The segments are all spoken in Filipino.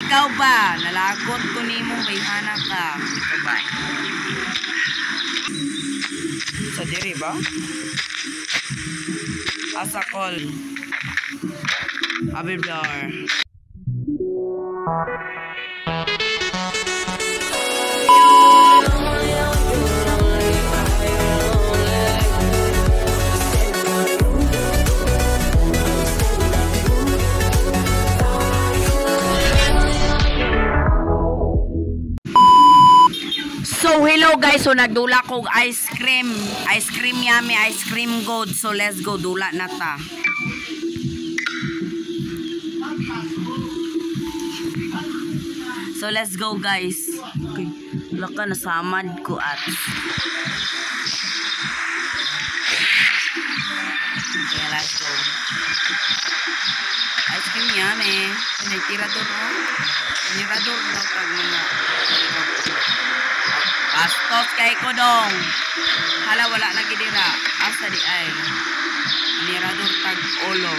Ikaw ba? Nalagot ko ni mong bayhana ka. Ikaw ba? Sa diri ba? Asa call. Abiblar. So hello guys, so nagdula kog ice cream yummy, ice cream good. So let's go, dula na ta. So let's go guys. Okay. Laka nasamad ko at. Okay, let's go. Ice cream yummy. May tirador no? Tirador na tag mga. Bastos kay ko dong. Hala wala lagi dira. Asa di ay. Nirador tag ulo.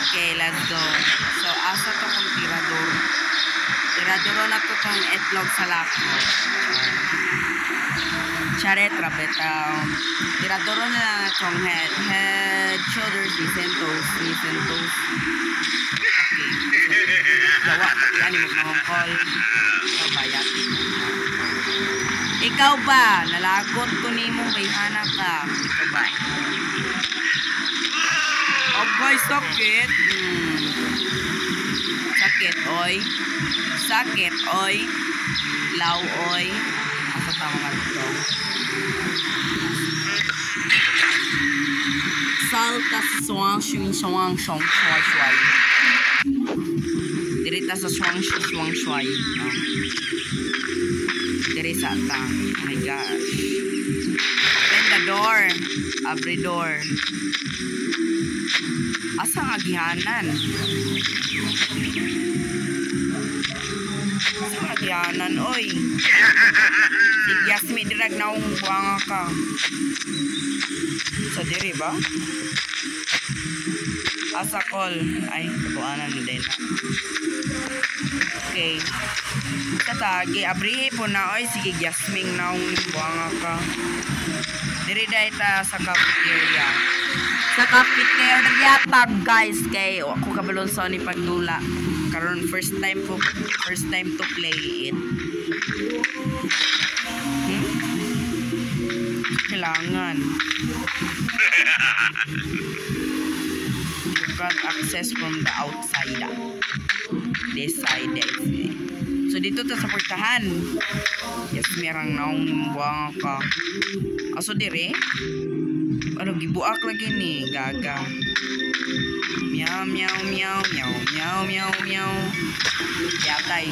Okay, let's go. So asa to kung tirador. Tirador na to kung itlog sa lako. Charet rabetaw. Tirador na tong head, shoulders, knees and toes. Okay. Gawa ko yan yung mahongkol. Bayat. Ikaw ba? Nalagot ko ni mong bayhana ka. Ikaw ba? Oh boy, sakit. Sakit, oy. Sakit, oy. Law, oy. Asa tama nga dito? Salta sa swang, shuay. Dirita sa swang, shuay. Dirisa ta. Oh my gosh. Open the door. Abridor. Asa nga gihanan? Asa nga gihanan, oy. Si Yasmi dirag na akong buwanga ka. Sa diri ba? Asa call. Ay, kabuanan na din. Okay. Katagi, abrihe po na. Oy, sige, Yasming na akong buwanga ka. Diri dahil ta sa cafeteria. Sa cafeteria tag guys. Kay ako kabalon sa ni pagdula. Karon first time to play it. Kailangan. You got access from the outside. This side. So dito ta sa portahan. Yes, merang naong buwang ka. Aso dire? Ano gibuak lagi ni gaga. Meow meow meow meow meow meow meow. Yatay.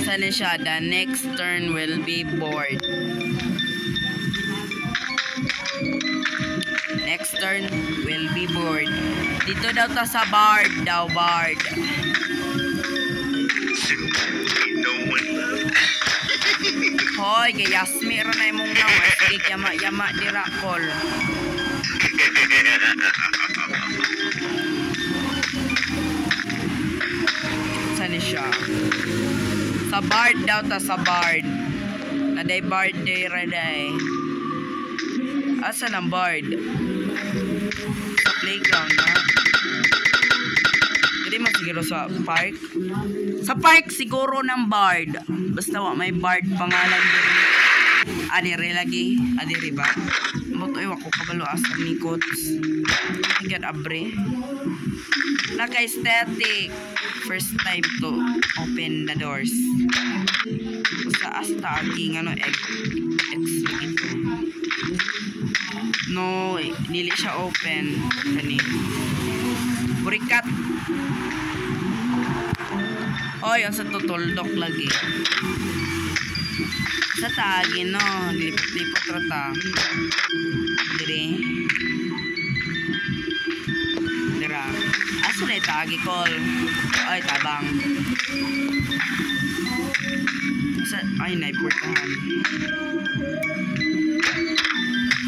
Sana siya, the next turn will be bored. Next turn will be bored. Dito daw ta sa bard. Hoy, kay Yasmi ron na imong naw. Sige, yama dira call. Saan siya? Sa bard daw ta, sa bard. Naday bard day raday. Asa ng bard? Sa playground na. Hindi mo siguro sa park. Sa park siguro ng bard. Basta may bard pangalan din. Adire lagi. Adire ba? Motoy wako kabalo asa ni coach. Igat abre. Naka-aesthetic. First time to open the doors. Sa asta aging ano X ito. No, dili siya open kani. Burikat. Oy, ang sa tutuldok lagi. Sa tagi no, lipot rata. Dire. Dira. Aso na tagi call. Ay, tabang. Ay, naiportahan.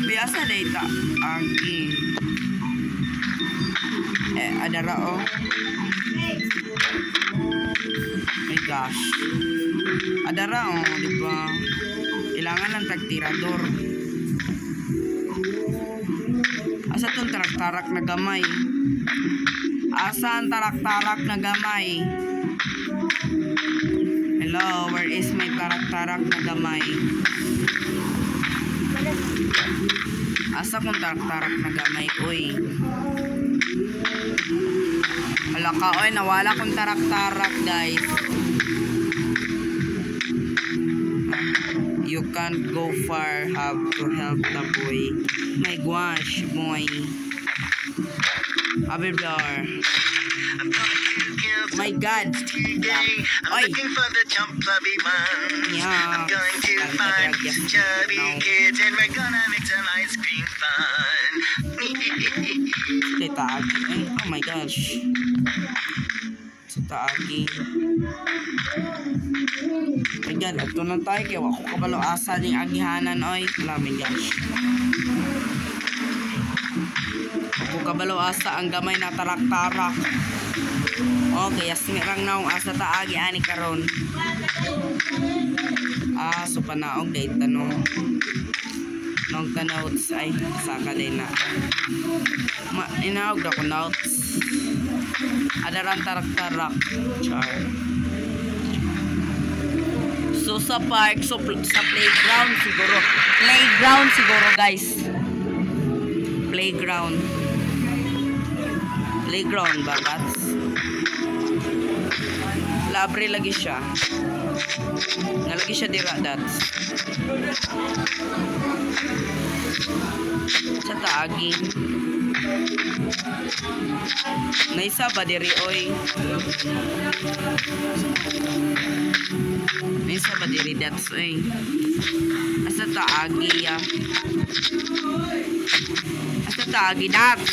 Biasa data. Agi. Adara oh. My gosh. Adara oh, diba? Kailangan ng tagtirador. Asa tong tarak-tarak na gamay? Asa ang tarak-tarak na gamay? Hello, where is my tarak-tarak na gamay? Asa kong tarak-tarak na gamay, oy? Wala ka, oy, nawala kong tarak-tarak, guys. You can't go far, have to help the boy. My gosh, boy. Abiblar. My God. I'm looking for the chubby ones. Yeah. I'm going to find chubby kids and we're gonna make some ice cream fun. Taagi. Ay, oh my gosh. Sa taagi. My God, ito na tayo. Kaya ako kabalo asa ng agihanan. Oy, wala, my gosh. Ako kabalo asa ang gamay na tarak-tarak. Okay, yasmirang naong asa taagi ani karon. So panaog day tanong. Nong tanots ay saka day na. Inaog na ko notes. Adaran tarak-tarak. Char. So sa park, so sa playground siguro. Playground siguro, guys. Playground. Playground ba, bats? Labre lagi siya. Nalagi siya dira, dats. Sa taagi. Naisa ba diri, oy? Naisa ba diri, dats, oy? Asa taagi, ya? Asa taagi, dats?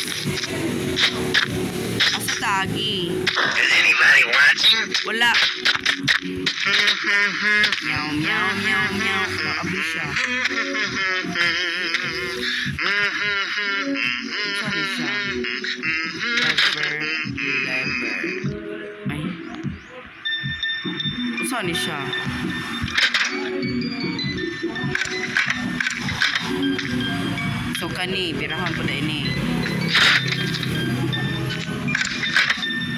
Asa taagi? Is anybody watching? Wala. Meow, meow, meow, meow. Nakabli siya. Sorry siya. Lever. Ay. Sorry siya. So kani, pirahon po na ini.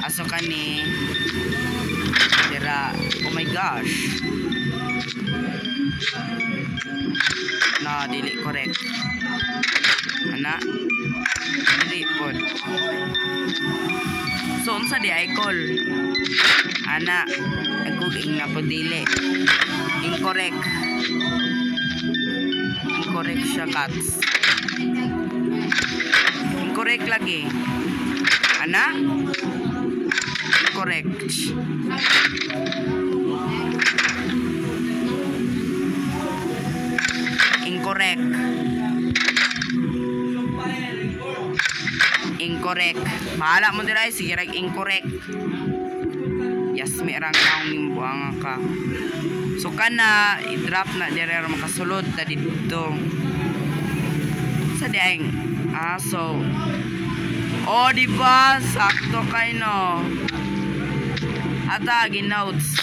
Aso kani. Dira. Oh my gosh. No, dili correct. Ana. Dili pod. So unsa di ay call? Ana, aguging na po dili. Incorrect. Incorrect siya, cats. Incorrect lagi. Ana? Incorrect. Incorrect. Incorrect. Bahala mo dira, sige rag incorrect. Yes, may rang naong nimbuang ka. So kana i-drop na dira makasulod ta dito. Sa diang so oh, diba? Sakto kay no. Ata ginotes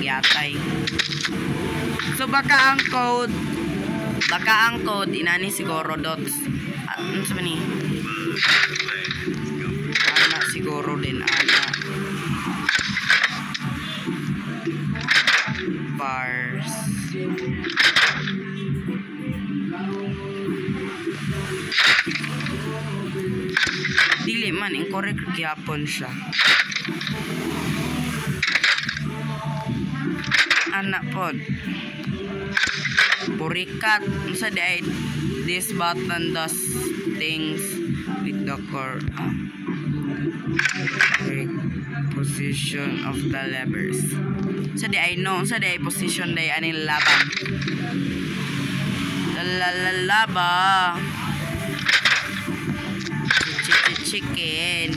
yatay. So baka ang code inani siguro dots. Ano sa ni? Ana siguro din ana. Bars. Dili man incorrect gyapon siya. Anak pod. Purikat unsa day this button does things with the core position of the levers. Sa di ay no, sa di ay position day aning laba. Laba. Chicken.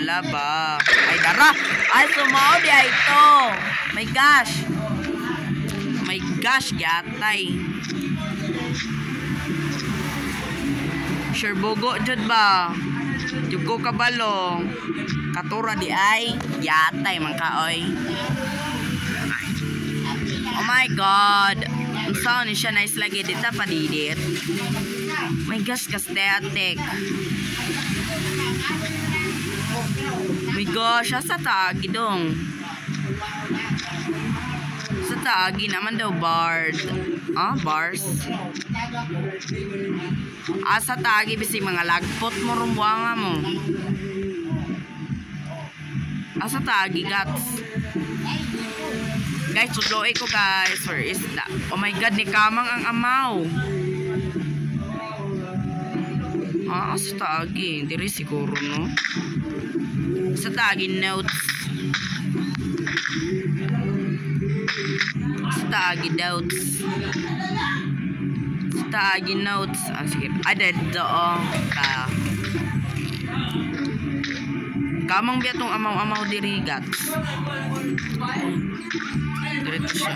Laba. Ay dara. Ay sumao di ay to. My gosh. My gosh, gatay. Sure bogo jud ba? Jugo kabalo. Katura di ay yatay man kaoy. Oh my god. Unsa ni siya nice lagi dita padidit. My gosh, kasteatek. My gosh, asa taagi dong. Sa taagi naman daw bard. Bars. Asa taagi bisig mga lagpot mo rumbuanga mo. Asa taagi gats. Guys, tudloy ko guys. Where is that? Oh my god, ni kamang ang amaw. Asa taagi? Diri siguro no. Sa taagi notes. Sa taagi notes. Sa taagi notes. Sige. Ada doon ka. Kamang biya tong amaw-amaw diri gats. Diri siya.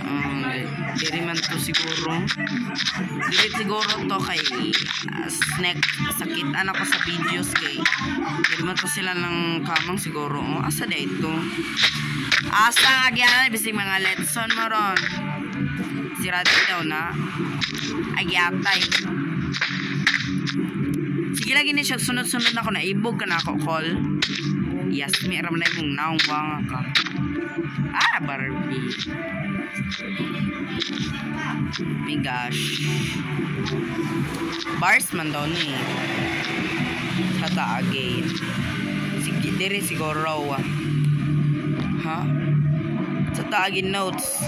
Diri man to siguro. Diri siguro to kay snack. Sakit anak ko sa videos kay. Diri man to sila ng kamang siguro. Asa da ito? Asa agyan bisig mga lesson mo ron. Sirati daw na. Agyatay. Sige lagi ni siya sunod-sunod ako na ibog ka na ako call. Yes, may aram na yung naong banga ka. Barbie. My gosh. Bars man daw ni. Hata again. Sige, diri siguro. Ha? Sa taagin notes.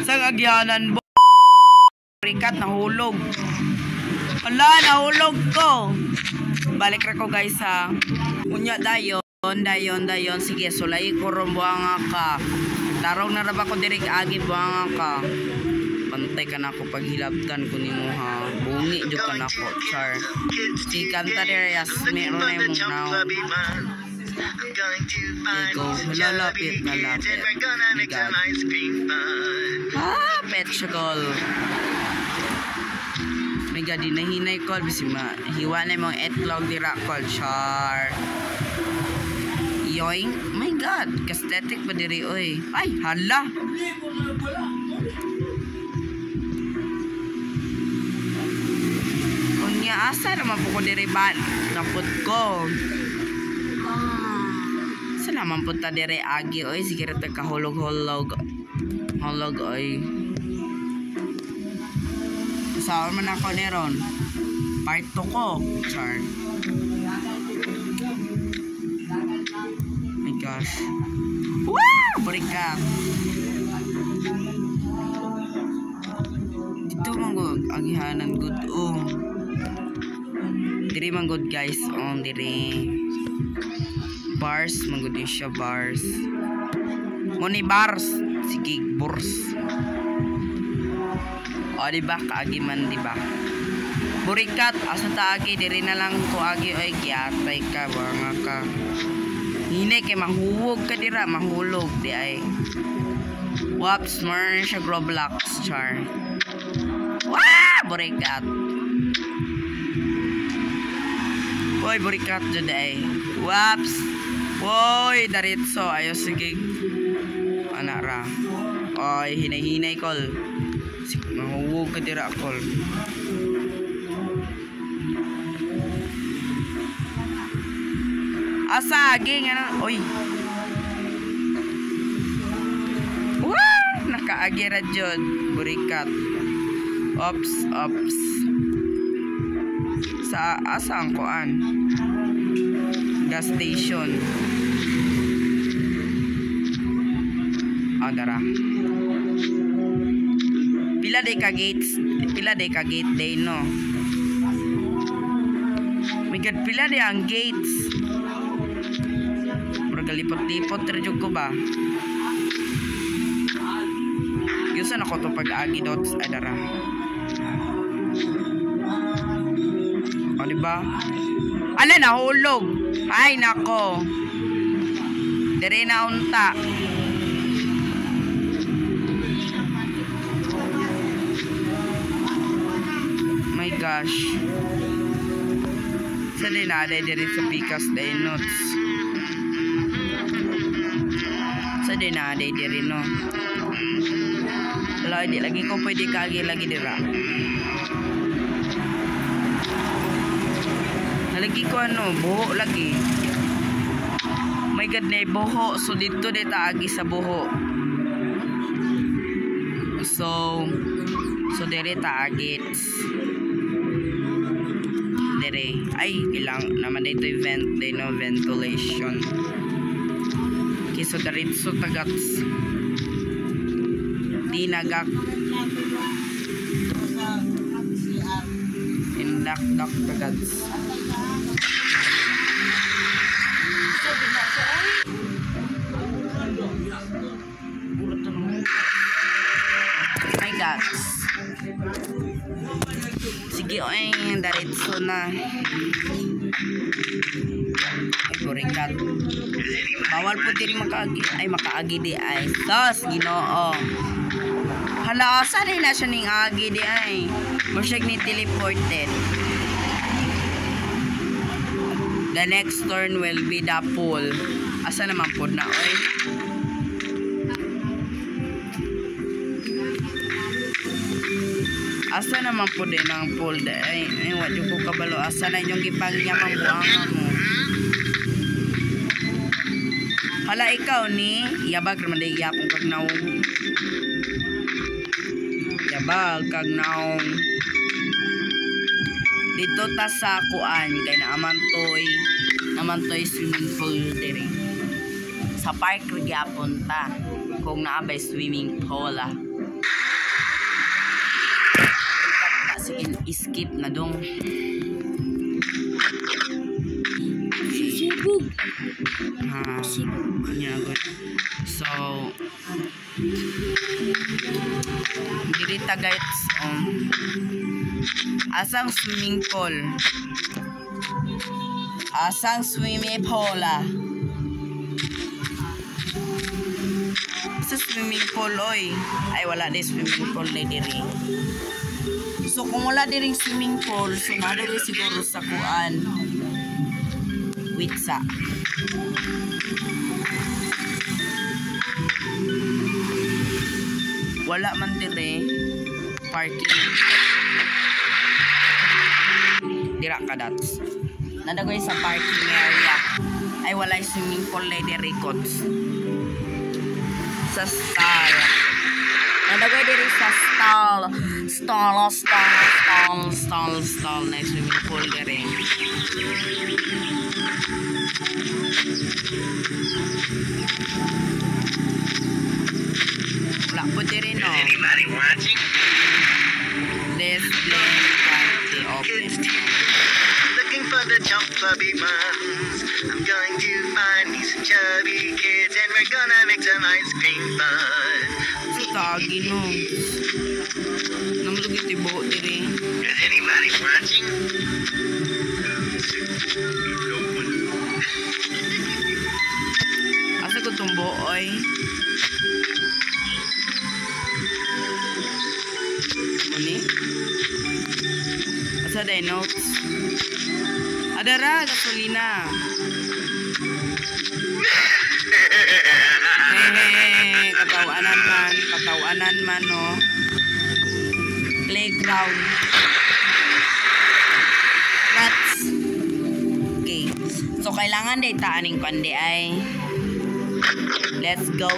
Sa agyanan bo. Rikat nahulog. Wala, nahulog ko. Balik ra ko guys ha. Unya dayon. Sige, sulay ko rumbuanga ka. Tarong na raba ko diri agi buanga ka. Pantay ka na ako paghilabtan ko nimo ha. Bungi jud ka na ko, char. Si kanta diri as meron na yung now. Go, lalapit. Petshagol. May gadi na hinay call bisima. Hiwa na mong etlog dira call, char. Yoing, my god, kastetik pa diri oy. Ay, hala. Unya asa naman po ko diri ba naput ko. Sa naman po ta diri agi oy, sige ra kahulog-hulog. Hulog oy. Saan man ako neron. Part 2 ko, char. Gosh. Wow! Burikat. Dito man good. Agihanan good. Diri man good guys. Diri. Bars. Man good siya bars. Muni bars. Sige burs. Diba? Kaagi man diba? Burikat. Asa taagi. Diri na lang ko agi. Oy, giyatay ka. Banga ka. Hinay kay mahuwog ka dira, mahulog di ay. Waps, meron siya Roblox, char. Wah! Burikat. Uy, burikat dyan ay. Waps! Uy, daritso. Ayos, sige. Anara. Uy, hinay-hinay kol. Mahuwog ka dira, kol. Asaging ano, oy. Wow, nakaagira jud, burikat. Ops. Sa asang kuan? Gas station. Dara. Pila day ka gate day no. My god, pila day ang gates. Galipot-lipot terjug ko ba? Yusan ako to pag-agi dots ay dara. Diba? Ala, nahulog. Ay, nako. Dire na unta. My gosh. Sa din na diri sa Pikas day notes. Sa din na diri no. Wala di lagi ko pwede kagi lagi dira. Nalagi ko buho lagi. My God na buho. So dito dita agi sa buho. So dere ta agits. Dere. Ay, ilang naman dito event, day no ventilation. Okay, so diretso tagats. Dinagak. Indak tagats. My God. Sige, oy, diretso na. Ay, burikat. Bawal po diri makaagi. Ay, makaagi di ay. Sos, Ginoo. Hala, asa rin na siya ning agi di ay. Masyag ni teleported. The next turn will be the pool. Asa naman po na, oy. Asa naman po din ang pool de ay wala ko kabalo asa na inyong gipangyamang buangan mo. Hala ikaw ni yabag naman day yapon kag naong. Yabag kag naong. Dito ta sa kuan kay naman toy swimming pool diri. Sa park rig yapon ta kung naabay swimming pool ah. Skip na dong. Yeah, good. So dirita guys asang swimming pool. Asang swimming pool ah. Sa swimming pool oy. Ay wala di swimming pool na diri. So kung wala diring swimming pool, so nadali siguro sa kuan. Witsa. Wala man dire parking. Dira ka dats. Nadagoy sa parking area. Ay wala swimming pool na dire kots. Sa stall. Nadagoy diri sa stall na swimming pool diri. Wala po diri no. Anybody watching? Display party open. Looking for the jump clubby ones. I'm going to find me some chubby kids and we're gonna make some ice cream fun. Tagi no. Namulog iti buho diri. Is anybody watching? Asa ko tong buoy? Muni? Asa day notes? Adara, gasolina. Hehe, katawanan man no. Playground. Rats. Okay. So kailangan day taaning pandi ay. Let's go.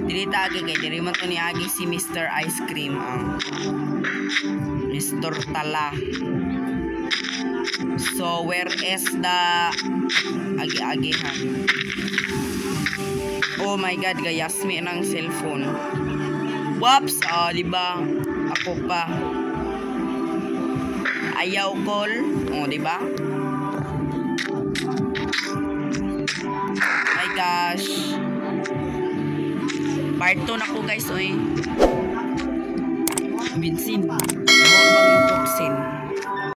Dili ta agi kay diri man to ni agi si Mr. Ice Cream Mr. Tala. So where is the agi-agihan? Oh my God, gayasmi ng cellphone. Whoops, diba? Ako pa. Ayaw call. Diba? My gosh. Part 2 na ko guys, oy. Binsin. Bawal bang utoksin?